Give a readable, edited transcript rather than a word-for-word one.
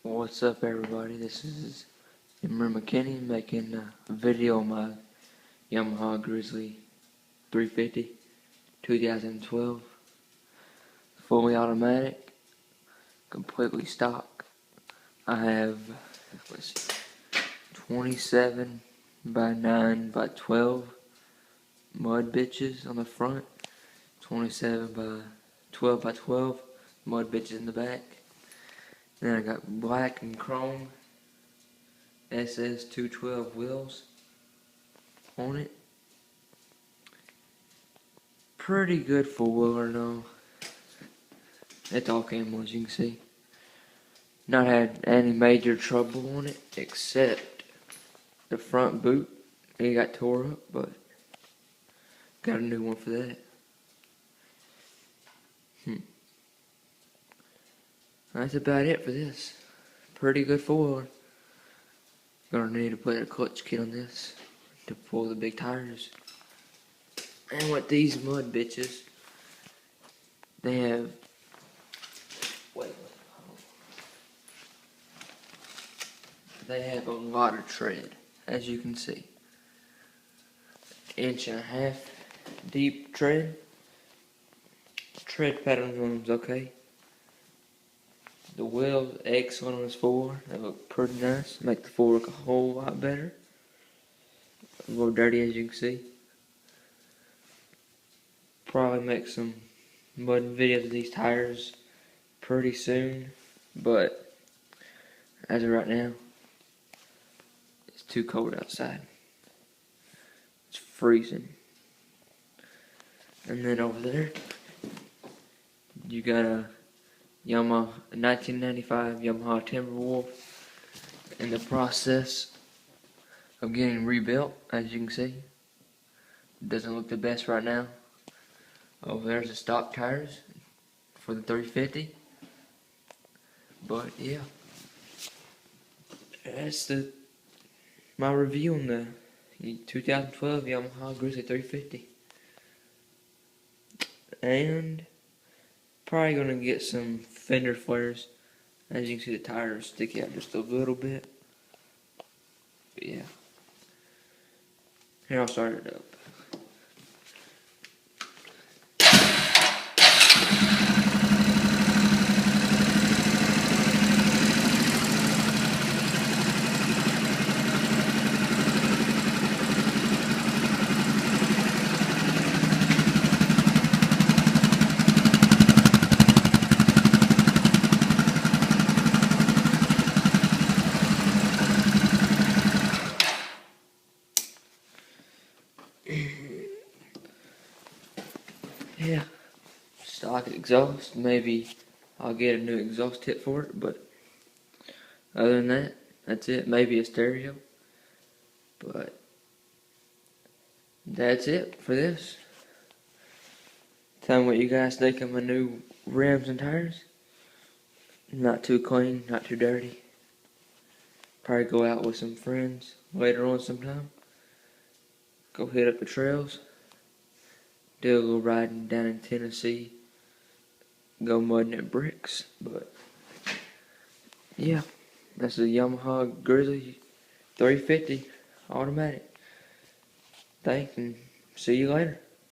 What's up, everybody? This is Emmer McKinney making a video on my Yamaha Grizzly 350 2012. Fully automatic, completely stock. I have, let's see, 27 by 9 by 12 mud bitches on the front, 27 by 12 by 12 mud bitches in the back. Then I got black and chrome SS 212 wheels on it. Pretty good four-wheeler though. It's all camo, as you can see. Not had any major trouble on it except the front boot. It got tore up, but got a new one for that. That's about it for this. Pretty good four-wheeler. Gonna need to put a clutch kit on this to pull the big tires. And with these mud bitches, they have, they have a lot of tread, as you can see. 1.5 inch deep tread. Tread patterns on them's okay. The wheels excellent on this four. They look pretty nice. Make the four look a whole lot better. A little dirty, as you can see. Probably make some mud videos of these tires pretty soon, but as of right now, it's too cold outside. It's freezing. And then over there, you got a Yamaha, a 1995 Yamaha Timberwolf in the process of getting rebuilt, as you can see. It doesn't look the best right now. Over there's the stock tires for the 350. But yeah, that's my review on the 2012 Yamaha Grizzly 350. And probably gonna get some fender flares. As you can see, the tires stick out just a little bit. But yeah, here I'll start it up. Yeah, stock exhaust. Maybe I'll get a new exhaust tip for it, but other than that, that's it. Maybe a stereo, but that's it for this. Tell me what you guys think of my new rims and tires. Not too clean, not too dirty. Probably go out with some friends later on sometime. Go hit up the trails. Do a little riding down in Tennessee. Go mudding at bricks. But yeah, that's the Yamaha Grizzly 350 automatic. Thanks, and see you later.